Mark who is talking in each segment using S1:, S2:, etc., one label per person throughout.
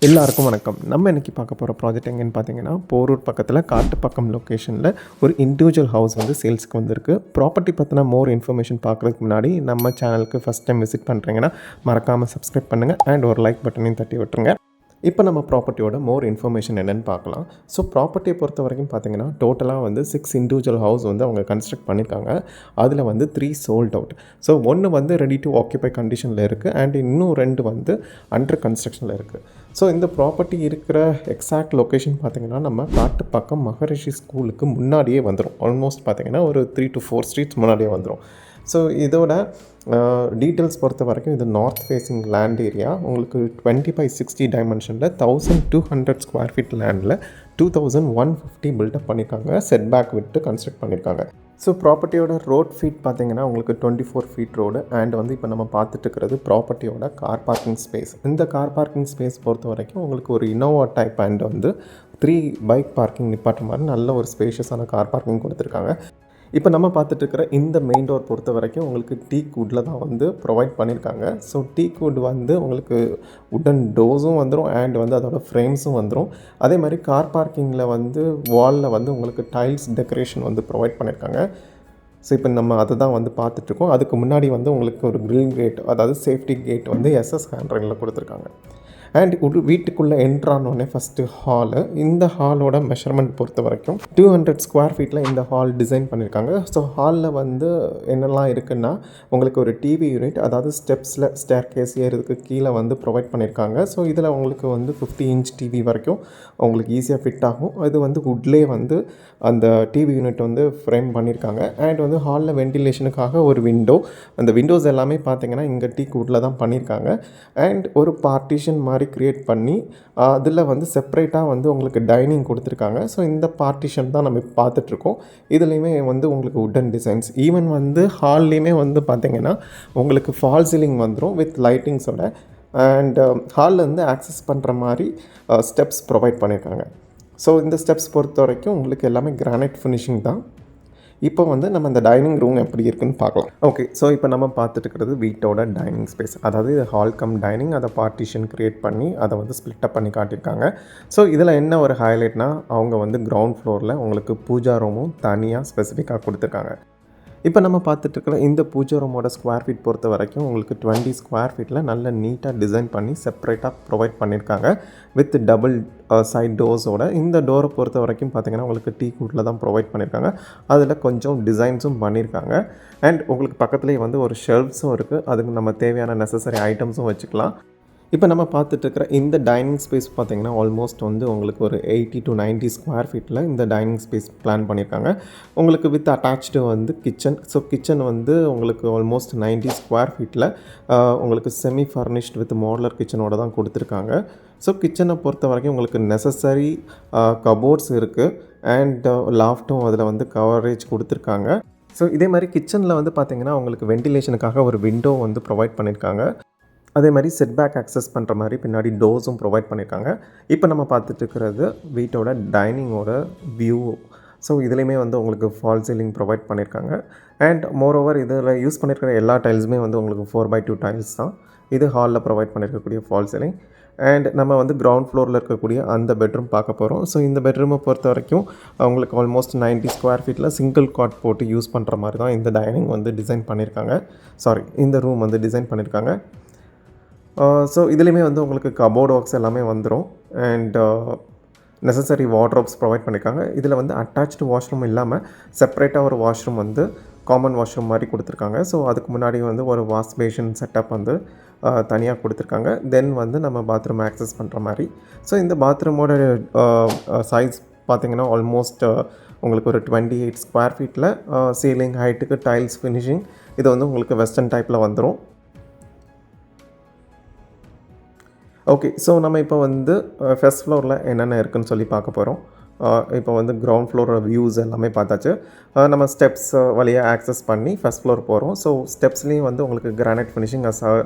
S1: எல்லாருக்கும் வணக்கம். நம்ம இன்றைக்கி பார்க்க போகிற ப்ராஜெக்ட் எங்கேன்னு பார்த்தீங்கன்னா, போரூர் பக்கத்தில் காட்டுப்பாக்கம் லொக்கேஷனில் ஒரு இண்டிவிஜுவல் ஹவுஸ் வந்து சேல்ஸுக்கு வந்திருக்கு. ப்ராப்பர்ட்டி பற்றின மோர் இன்ஃபர்மேஷன் பார்க்குறதுக்கு முன்னாடி நம்ம சேனலுக்கு ஃபஸ்ட் டைம் விசிட் பண்ணுறீங்கன்னா மறக்காமல் சப்ஸ்கிரைப் பண்ணுங்கள் அண்ட் ஒரு லைக் பட்டனையும் தட்டி விட்டுருங்க. இப்போ நம்ம ப்ராப்பர்ட்டியோட மோர் இன்ஃபர்மேஷன் என்னென்னு பார்க்கலாம். ஸோ ப்ராப்பர்ட்டியை பொறுத்த வரைக்கும் பார்த்தீங்கன்னா டோட்டலாக வந்து 6 இண்டிவிஜுவல் ஹவுஸ் வந்து அவங்க கன்ஸ்ட்ரக்ட் பண்ணியிருக்காங்க. அதில் வந்து 3 சோல்ட் அவுட். ஸோ 1 வந்து ரெடி டு ஆக்கியபை கண்டிஷனில் இருக்குது அண்ட் இன்னும் 2 வந்து அண்டர் கன்ஸ்ட்ரக்ஷனில் இருக்குது. ஸோ இந்த ப்ராப்பர்ட்டி இருக்கிற எக்ஸாக்ட் லொக்கேஷன் பார்த்திங்கன்னா நம்ம காட்டுப்பாக்கம் மகரிஷி ஸ்கூலுக்கு முன்னாடியே வந்துடும். ஆல்மோஸ்ட் பார்த்திங்கன்னா ஒரு 3 to 4 ஸ்ட்ரீட்ஸ் முன்னாடியே வந்துடும். ஸோ இதோட டீட்டெயில்ஸ் பொறுத்த வரைக்கும் இது நார்த் ஃபேஸிங் லேண்ட் ஏரியா. உங்களுக்கு 20/60 டைமென்ஷனில் 1200 ஸ்கொயர் ஃபீட் லேண்டில் 2150 பில்டப் பண்ணியிருக்காங்க. செட் பேக் விட்டு கன்ஸ்ட்ரக்ட் பண்ணியிருக்காங்க. ஸோ ப்ராப்பர்ட்டியோட ரோட் ஃபீட் பார்த்திங்கன்னா உங்களுக்கு 24 ஃபீட் ரோடு அண்ட் வந்து இப்போ நம்ம பார்த்துட்டு இருக்கிறது ப்ராப்பர்ட்டியோட கார் பார்க்கிங் ஸ்பேஸ். இந்த கார் பார்க்கிங் ஸ்பேஸ் பொறுத்த வரைக்கும் உங்களுக்கு ஒரு இனோவா டைப் அண்ட் வந்து 3 பைக் பார்க்கிங் நிப்பாட்டுற மாதிரி நல்ல ஒரு ஸ்பேஷியஸான கார் பார்க்கிங் கொடுத்துருக்காங்க. இப்போ நம்ம பார்த்துட்டு இருக்கிற இந்த மெயின் டோர் பொறுத்த வரைக்கும் உங்களுக்கு டீக் வுட்டில் தான் வந்து ப்ரொவைட் பண்ணியிருக்காங்க. ஸோ டீக் வுட் வந்து உங்களுக்கு உட்டன் டோர்ஸும் வந்துடும் அண்ட் வந்து அதோட ஃப்ரேம்ஸும் வந்துடும். அதே மாதிரி கார் பார்க்கிங்கில் வந்து வாலில் வந்து உங்களுக்கு டைல்ஸ் டெக்கரேஷன் வந்து ப்ரொவைட் பண்ணியிருக்காங்க. ஸோ இப்போ நம்ம அதை தான் வந்து பார்த்துட்ருக்கோம். அதுக்கு முன்னாடி வந்து உங்களுக்கு ஒரு கிரில் கேட், அதாவது சேஃப்டி கேட் வந்து SS ஹேண்ட்ரைனில் கொடுத்துருக்காங்க. அண்ட் ஒரு வீட்டுக்குள்ளே என்ட்ரானோடனே ஃபஸ்ட்டு ஹாலு. இந்த ஹாலோட மெஷர்மெண்ட் பொறுத்த வரைக்கும் 200 ஸ்கொயர் ஃபீட்டில் இந்த ஹால் டிசைன் பண்ணியிருக்காங்க. ஸோ ஹாலில் வந்து என்னெல்லாம் இருக்குன்னா உங்களுக்கு ஒரு டிவி யூனிட், அதாவது ஸ்டெப்ஸில் ஸ்டேர் கேஸ் ஏறதுக்கு கீழே வந்து ப்ரொவைட் பண்ணியிருக்காங்க. ஸோ இதில் உங்களுக்கு வந்து 50 இன்ச் டிவி வரைக்கும் உங்களுக்கு ஈஸியாக ஃபிட் ஆகும். இது வந்து வுட்லேயே வந்து அந்த டிவி யூனிட் வந்து ஃப்ரேம் பண்ணியிருக்காங்க. அண்ட் வந்து ஹாலில் வென்டிலேஷனுக்காக ஒரு விண்டோ, அந்த விண்டோஸ் எல்லாமே பார்த்திங்கன்னா இங்கே டீக் வுட்டில் தான் பண்ணியிருக்காங்க. அண்ட் ஒரு பார்ட்டிஷன் மாதிரி க்ரியேட் பண்ணி அதில் வந்து செப்பரேட்டாக வந்து உங்களுக்கு டைனிங் கொடுத்துருக்காங்க. ஸோ இந்த பார்ட்டிஷன் தான் நம்ம பார்த்துட்ருக்கோம். இதுலேயுமே வந்து உங்களுக்கு உட்டன் டிசைன்ஸ், ஈவன் வந்து ஹால்லேயுமே வந்து பார்த்திங்கன்னா உங்களுக்கு ஃபால் சீலிங் வந்துடும் வித் லைட்டிங்ஸோட. அண்ட் ஹாலில் வந்து ஆக்சஸ் பண்ணுற மாதிரி ஸ்டெப்ஸ் ப்ரொவைட் பண்ணியிருக்காங்க. ஸோ இந்த ஸ்டெப்ஸ் பொறுத்த வரைக்கும் உங்களுக்கு எல்லாமே கிரானைட் ஃபினிஷிங் தான். இப்போ வந்து நம்ம இந்த டைனிங் ரூம் எப்படி இருக்குன்னு பார்க்கலாம். ஓகே, ஸோ இப்போ நம்ம பார்த்துட்டு இருக்கிறது வீட்டோட டைனிங் ஸ்பேஸ். அதாவது இது ஹால் கம் டைனிங், அதை பார்ட்டிஷன் க்ரியேட் பண்ணி அதை வந்து ஸ்ப்ளிட்டப் பண்ணி காட்டியிருக்காங்க. ஸோ இதில் என்ன ஒரு ஹைலைட்னா அவங்க வந்து கிரவுண்ட் ஃப்ளோரில் உங்களுக்கு பூஜா ரூமும் தனியாக ஸ்பெசிஃபிக்காக கொடுத்துருக்காங்க. இப்போ நம்ம பார்த்துட்ருக்கிற இந்த பூஜா ரூமோட ஸ்கொயர் ஃபீட் பொறுத்த வரைக்கும் உங்களுக்கு 20 ஸ்கொயர் ஃபீட்டில் நல்ல நீட்டாக டிசைன் பண்ணி செப்பரேட்டாக ப்ரொவைட் பண்ணியிருக்காங்க வித் டபுள் சைட் டோர்ஸோட. இந்த டோரை பொறுத்த வரைக்கும் பார்த்திங்கன்னா உங்களுக்கு டீக் வுட்டில் தான் ப்ரொவைட் பண்ணியிருக்காங்க. அதில் கொஞ்சம் டிசைன்ஸும் பண்ணியிருக்காங்க. அண்ட் உங்களுக்கு பக்கத்துலேயே வந்து ஒரு ஷெல்ஃப்ஸும் இருக்குது. அதுக்கு நம்ம தேவையான நெசசரி ஐட்டம்ஸும் வச்சுக்கலாம். இப்போ நம்ம பார்த்துட்ருக்கிற இந்த டைனிங் ஸ்பேஸ் பார்த்திங்கன்னா ஆல்மோஸ்ட் வந்து உங்களுக்கு ஒரு 80 to 90 ஸ்கொயர் ஃபீட்டில் இந்த டைனிங் ஸ்பேஸ் பிளான் பண்ணியிருக்காங்க. உங்களுக்கு வித் அட்டாச்டு வந்து கிச்சன். ஸோ கிச்சன் வந்து உங்களுக்கு ஆல்மோஸ்ட் 90 ஸ்கொயர் ஃபீட்டில் உங்களுக்கு செமி ஃபர்னிஷ்ட் வித் மாடுலர் கிச்சனோட தான் கொடுத்துருக்காங்க. ஸோ கிச்சனை பொறுத்த வரைக்கும் உங்களுக்கு நெசசரி கபோர்ட்ஸ் இருக்குது அண்ட் லாஃப்ட்டும் அதில் வந்து கவரேஜ் கொடுத்துருக்காங்க. ஸோ இதே மாதிரி கிச்சனில் வந்து பார்த்திங்கன்னா உங்களுக்கு வென்டிலேஷனுக்காக ஒரு விண்டோ வந்து ப்ரொவைட் பண்ணியிருக்காங்க. அதே மாதிரி செட் பேக் ஆக்சஸ் பண்ணுற மாதிரி பின்னாடி டோர்ஸும் ப்ரொவைட் பண்ணியிருக்காங்க. இப்போ நம்ம பார்த்துட்டு இருக்கிறது வீட்டோட டைனிங்கோட வியூ. ஸோ இதுலேயுமே வந்து உங்களுக்கு ஃபால் சீலிங் ப்ரொவைட் பண்ணியிருக்காங்க. அண்ட் மோரோவர் இதில் யூஸ் பண்ணியிருக்கிற எல்லா டைல்ஸுமே வந்து உங்களுக்கு 4x2 டைல்ஸ் தான். இது ஹாலில் ப்ரொவைட் பண்ணியிருக்கக்கூடிய ஃபால் சீலிங். அண்ட் நம்ம வந்து கிரவுண்ட் ஃப்ளோரில் இருக்கக்கூடிய அந்த பெட்ரூம் பார்க்க போகிறோம். ஸோ இந்த பெட்ரூமை பொறுத்த வரைக்கும் அவங்களுக்கு ஆல்மோஸ்ட் 90 ஸ்கொயர் ஃபீட்டில் சிங்கிள் காட் போட்டு யூஸ் பண்ணுற மாதிரி தான் இந்த டைனிங் வந்து டிசைன் பண்ணியிருக்காங்க. இந்த ரூம் வந்து டிசைன் பண்ணியிருக்காங்க. ஸோ இதுலேயுமே வந்து உங்களுக்கு கபோர்ட் ஒர்க்ஸ் எல்லாமே வந்துடும். அண்ட் நெசசரி வார்ட்ரோப்ஸ் ப்ரொவைட் பண்ணியிருக்காங்க. இதில் வந்து அட்டாச்டு வாஷ்ரூம் இல்லாமல் செப்பரேட்டாக ஒரு வாஷ்ரூம் வந்து காமன் வாஷ்ரூம் மாதிரி கொடுத்துருக்காங்க. ஸோ அதுக்கு முன்னாடி வந்து ஒரு வாஷ் பேஷன் செட்டப் வந்து தனியாக கொடுத்துருக்காங்க. தென் வந்து நம்ம பாத்ரூம் ஆக்சஸ் பண்ணுற மாதிரி. ஸோ இந்த பாத்ரூமோட சைஸ் பார்த்திங்கன்னா ஆல்மோஸ்ட் உங்களுக்கு ஒரு 28 ஸ்கொயர் ஃபீட்டில் சீலிங் ஹைட்டுக்கு டைல்ஸ் ஃபினிஷிங். இது வந்து உங்களுக்கு வெஸ்டர்ன் டைப்பில் வந்துடும். ஓகே, ஸோ நம்ம இப்போ வந்து ஃபர்ஸ்ட் ஃப்ளோரில் என்னென்ன இருக்குதுன்னு சொல்லி பார்க்க போகிறோம். இப்போ வந்து கிரவுண்ட் ஃப்ளோரோட வியூஸ் எல்லாமே பார்த்தாச்சு. நம்ம ஸ்டெப்ஸ் வழியாக ஆக்சஸ் பண்ணி ஃபர்ஸ்ட் ஃப்ளோர் போகிறோம். ஸோ ஸ்டெப்ஸ்லேயும் வந்து உங்களுக்கு கிரானைட் ஃபினிஷிங்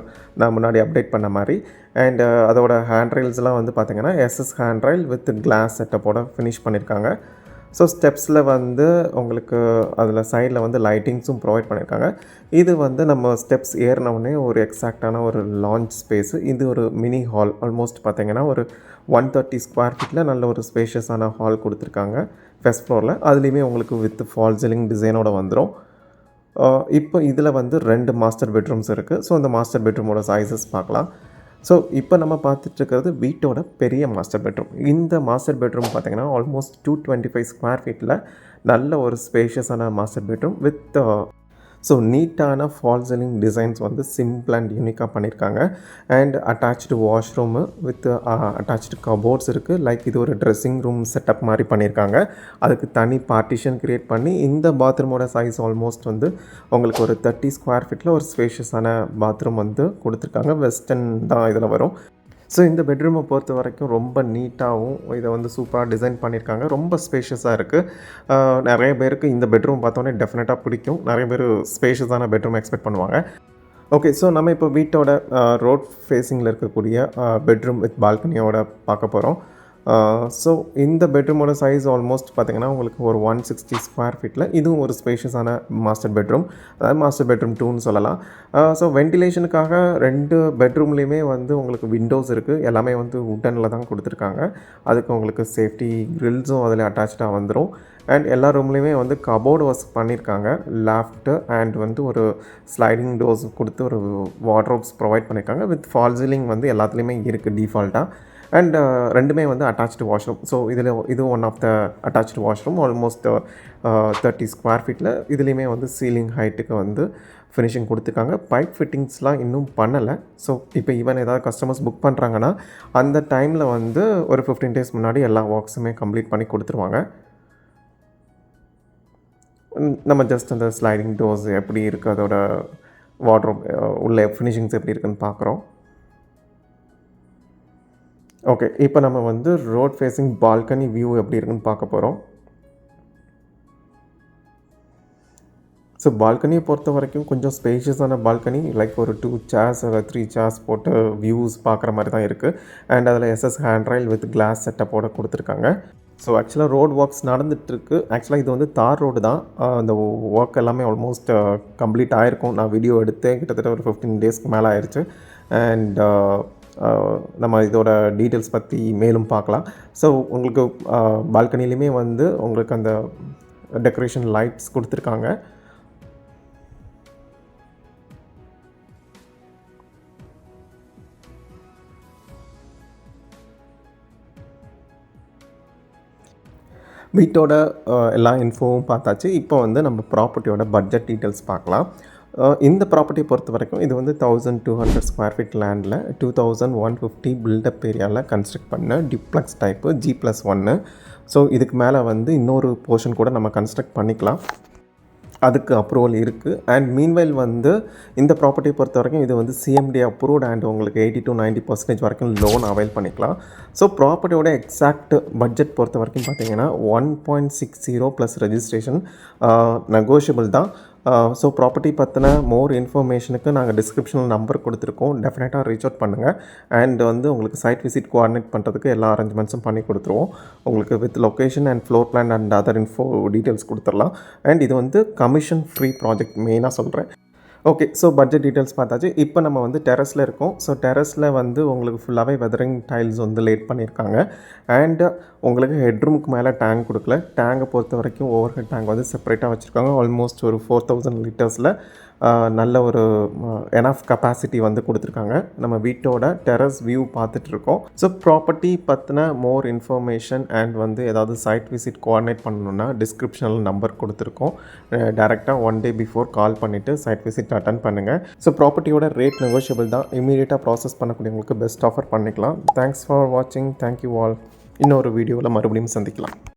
S1: நான் முன்னாடி அப்டேட் பண்ண மாதிரி. அண்ட் அதோட ஹேண்ட் ரெயில்ஸ்லாம் வந்து பார்த்திங்கன்னா SS hand rail with glass செட்டப்போட ஃபினிஷ் பண்ணியிருக்காங்க. ஸோ ஸ்டெப்ஸில் வந்து உங்களுக்கு அதில் சைடில் வந்து லைட்டிங்ஸும் ப்ரொவைட் பண்ணியிருக்காங்க. இது வந்து நம்ம ஸ்டெப்ஸ் ஏறினவுடனே ஒரு எக்ஸாக்டான ஒரு லான்ச் ஸ்பேஸு. இது ஒரு மினி ஹால். ஆல்மோஸ்ட் பார்த்தீங்கன்னா ஒரு 130 ஸ்கொயர் ஃபீட்டில் நல்ல ஒரு ஸ்பேஷியஸான ஹால் கொடுத்துருக்காங்க ஃபர்ஸ்ட் ஃப்ளோரில். அதுலேயுமே உங்களுக்கு வித் ஃபால் சீலிங் டிசைனோட வந்துடும். இப்போ இதில் வந்து 2 மாஸ்டர் பெட்ரூம்ஸ் இருக்குது. ஸோ அந்த மாஸ்டர் பெட்ரூமோட சைஸஸ் பார்க்கலாம். ஸோ இப்போ நம்ம பார்த்துட்ருக்கிறது வீட்டோட பெரிய மாஸ்டர் பெட்ரூம். இந்த மாஸ்டர் பெட்ரூம் பார்த்திங்கன்னா ஆல்மோஸ்ட் 225 ஸ்கொயர் ஃபீட்டில் நல்ல ஒரு ஸ்பேஷியஸான மாஸ்டர் பெட்ரூம் வித் ஸோ நீட்டான ஃபால் சீலிங் டிசைன்ஸ் வந்து சிம்பிள் அண்ட் யூனிக்காக பண்ணியிருக்காங்க. And attached washroom with attached cupboards இருக்குது. லைக் இது ஒரு ட்ரெஸ்ஸிங் ரூம் செட்டப் மாதிரி பண்ணியிருக்காங்க. அதுக்கு தனி பார்ட்டிஷன் க்ரியேட் பண்ணி இந்த பாத்ரூமோட சைஸ் ஆல்மோஸ்ட் வந்து உங்களுக்கு ஒரு 30 ஸ்கொயர் ஃபீட்டில் ஒரு ஸ்பேஷியஸான பாத்ரூம் வந்து கொடுத்துருக்காங்க. வெஸ்டர்ன் தான் இதில் வரும். ஸோ இந்த பெட்ரூமை பொறுத்த வரைக்கும் ரொம்ப நீட்டாகவும் இதை வந்து சூப்பராக டிசைன் பண்ணியிருக்காங்க. ரொம்ப ஸ்பேஷியஸாக இருக்குது. நிறைய பேருக்கு இந்த பெட்ரூம் பார்த்தோன்னே டெஃபினட்டாக பிடிக்கும். நிறைய பேர் ஸ்பேஷியஸான பெட்ரூம் எக்ஸ்பெக்ட் பண்ணுவாங்க. ஓகே, ஸோ நம்ம இப்போ வீட்டோட ரோட் ஃபேஸிங்கில் இருக்கக்கூடிய பெட்ரூம் வித் பால்கனியோட பார்க்க போகிறோம். ஸோ இந்த பெட்ரூமோட சைஸ் ஆல்மோஸ்ட் பார்த்திங்கன்னா உங்களுக்கு ஒரு 160 ஸ்கொயர் ஃபீட்டில் இதுவும் ஒரு ஸ்பேஷியஸான மாஸ்டர் பெட்ரூம். அதாவது மாஸ்டர் பெட்ரூம் 2ன்னு சொல்லலாம். ஸோ வென்டிலேஷனுக்காக 2 பெட்ரூம்லேயுமே வந்து உங்களுக்கு விண்டோஸ் இருக்குது. எல்லாமே வந்து வுட்டனில் தான் கொடுத்துருக்காங்க. அதுக்கு உங்களுக்கு சேஃப்டி கிரில்ஸும் அதில் அட்டாச்சாக வந்துடும். அண்ட் எல்லா ரூம்லேயுமே வந்து கபோர்டு ஒர்க் பண்ணியிருக்காங்க. லேஃப்ட்டு அண்ட் வந்து ஒரு ஸ்லைடிங் டோர்ஸ் கொடுத்து ஒரு வார்ட்ரோப்ஸ் ப்ரொவைட் பண்ணியிருக்காங்க. வித் ஃபால் சீலிங் வந்து எல்லாத்துலேயுமே இருக்குது டிஃபால்ட்டாக. அண்ட் ரெண்டுமே வந்து அட்டாச்டு வாஷ்ரூம். ஸோ இது one of the attached washroom. Almost 30 square ஃபீட்டில் இதுலேயுமே வந்து சீலிங் ஹைட்டுக்கு வந்து ஃபினிஷிங் கொடுத்துருக்காங்க. பைப் ஃபிட்டிங்ஸ்லாம் இன்னும் பண்ணலை. ஸோ இப்போ ஈவன் ஏதாவது கஸ்டமர்ஸ் புக் பண்ணுறாங்கன்னா அந்த டைமில் வந்து ஒரு 15 டேஸ் முன்னாடி எல்லா ஒர்க்ஸுமே கம்ப்ளீட் பண்ணி கொடுத்துருவாங்க. நம்ம ஜஸ்ட் அந்த ஸ்லைடிங் டோர்ஸ் எப்படி இருக்குது, அதோட வார்ட்ரோப் உள்ள ஃபினிஷிங்ஸ் எப்படி இருக்குதுன்னு பார்க்குறோம். ஓகே, இப்போ நம்ம வந்து ரோட் ஃபேஸிங் பால்கனி வியூ எப்படி இருக்குன்னு பார்க்க போகிறோம். ஸோ பால்கனியை பொறுத்த வரைக்கும் கொஞ்சம் ஸ்பேஷியஸான பால்கனி. லைக் ஒரு 2 சேர்ஸ் இல்லை 3 சேர்ஸ் போட்டு வியூஸ் பார்க்குற மாதிரி தான் இருக்குது. அண்ட் அதில் SS hand rail with glass செட்டப்போட கொடுத்துருக்காங்க. ஸோ ஆக்சுவலாக ரோட் ஒர்க்ஸ் நடந்துகிட்ருக்கு. ஆக்சுவலாக இது வந்து தார் ரோடு தான். அந்த ஒர்க் எல்லாமே ஆல்மோஸ்ட் கம்ப்ளீட் ஆகிருக்கும். நான் வீடியோ எடுத்தேன் கிட்டத்தட்ட ஒரு 15 டேஸ்க்கு மேலே ஆயிடுச்சு. அண்ட் நம்ம இதோட டீட்டெயில்ஸ் பற்றி மேலும் பார்க்கலாம். ஸோ உங்களுக்கு பால்கனிலையுமே வந்து உங்களுக்கு அந்த டெக்கரேஷன் லைட்ஸ் கொடுத்துருக்காங்க. வீட்டோட எல்லா இன்ஃபோவும் பார்த்தாச்சு. இப்போ வந்து நம்ம ப்ராப்பர்ட்டியோட பட்ஜெட் டீட்டெயில்ஸ் பார்க்கலாம். இந்த ப்ராப்பர்ட்டியை பொறுத்த வரைக்கும் இது வந்து 1200 ஸ்கொயர் ஃபீட் லேண்டில் 2150 பில்டப் ஏரியாவில் கன்ஸ்ட்ரக்ட் பண்ண டிப்ளக்ஸ் டைப்பு G+1. ஸோ இதுக்கு மேலே வந்து இன்னொரு போர்ஷன் கூட நம்ம கன்ஸ்ட்ரக்ட் பண்ணிக்கலாம். அதுக்கு அப்ரூவல் இருக்குது. அண்ட் மீன்வைல் வந்து இந்த ப்ராப்பர்ட்டியை பொறுத்த வரைக்கும் இது வந்து CMD அப்ரூவ்ட் அண்ட் உங்களுக்கு 80 to 90% வரைக்கும் லோன் அவைல் பண்ணிக்கலாம். ஸோ ப்ராப்பர்ட்டியோட எக்ஸாக்ட் பட்ஜெட் பொறுத்த வரைக்கும் பார்த்தீங்கன்னா 1.60 ப்ளஸ் ரெஜிஸ்ட்ரேஷன் நெகோஷியபிள் தான். ஸோ ப்ராப்பர்ட்டி பற்றின மோர் இன்ஃபர்மேஷனுக்கு நாங்கள் டிஸ்கிரிப்ஷனில் நம்பர் கொடுத்துருக்கோம். டெஃபினட்டாக ரீச் அவுட் பண்ணுங்கள். அண்ட் வந்து உங்களுக்கு சைட் விசிட் கோஆர்டினேட் பண்ணுறதுக்கு எல்லா அரேஞ்ச்மெண்ட்ஸும் பண்ணி கொடுத்துருவோம். உங்களுக்கு with location and floor plan and other info details கொடுத்துடலாம். அண்ட் இது வந்து கமிஷன் ஃப்ரீ ப்ராஜெக்ட் மெயினாக சொல்கிறேன். ஓகே, ஸோ பட்ஜெட் டீட்டெயில்ஸ் பார்த்தாச்சு. இப்போ நம்ம வந்து டெரஸில் இருக்கோம். ஸோ டெரஸில் வந்து உங்களுக்கு ஃபுல்லாகவே வெதரிங் டைல்ஸ் வந்து லேட் பண்ணியிருக்காங்க. அண்ட் உங்களுக்கு ஹெட்ரூமுக்கு மேலே டேங்க் கொடுக்கல. டேங்கை பொறுத்த வரைக்கும் ஓவர் ஹெட் டேங்க் வந்து செப்பரேட்டாக வச்சுருக்காங்க. ஆல்மோஸ்ட் ஒரு 4000 லிட்டர்ஸில் நல்ல ஒரு எனஃப் கெப்பாசிட்டி வந்து கொடுத்துருக்காங்க. நம்ம வீட்டோட டெரஸ் வியூ பார்த்துட்ருக்கோம். ஸோ ப்ராப்பர்ட்டி பற்றின மோர் இன்ஃபர்மேஷன் அண்ட் வந்து ஏதாவது சைட் விசிட் கோஆர்டினேட் பண்ணணுன்னா டிஸ்கிரிப்ஷனில் நம்பர் கொடுத்துருக்கோம். டேரெக்டாக 1 day பிஃபோர் கால் பண்ணிவிட்டு சைட் விசிட் அட்டன் பண்ணுங்கள். ஸோ ப்ராப்பர்ட்டியோட ரேட் நெகோஷியபிள் தான். இமீடியட்டாக ப்ராசஸ் பண்ணக்கூடியவங்களுக்கு பெஸ்ட் ஆஃபர் பண்ணிக்கலாம். தேங்க்ஸ் ஃபார் வாட்சிங். Thank you all. இன்னொரு வீடியோவில் மறுபடியும் சந்திக்கலாம்.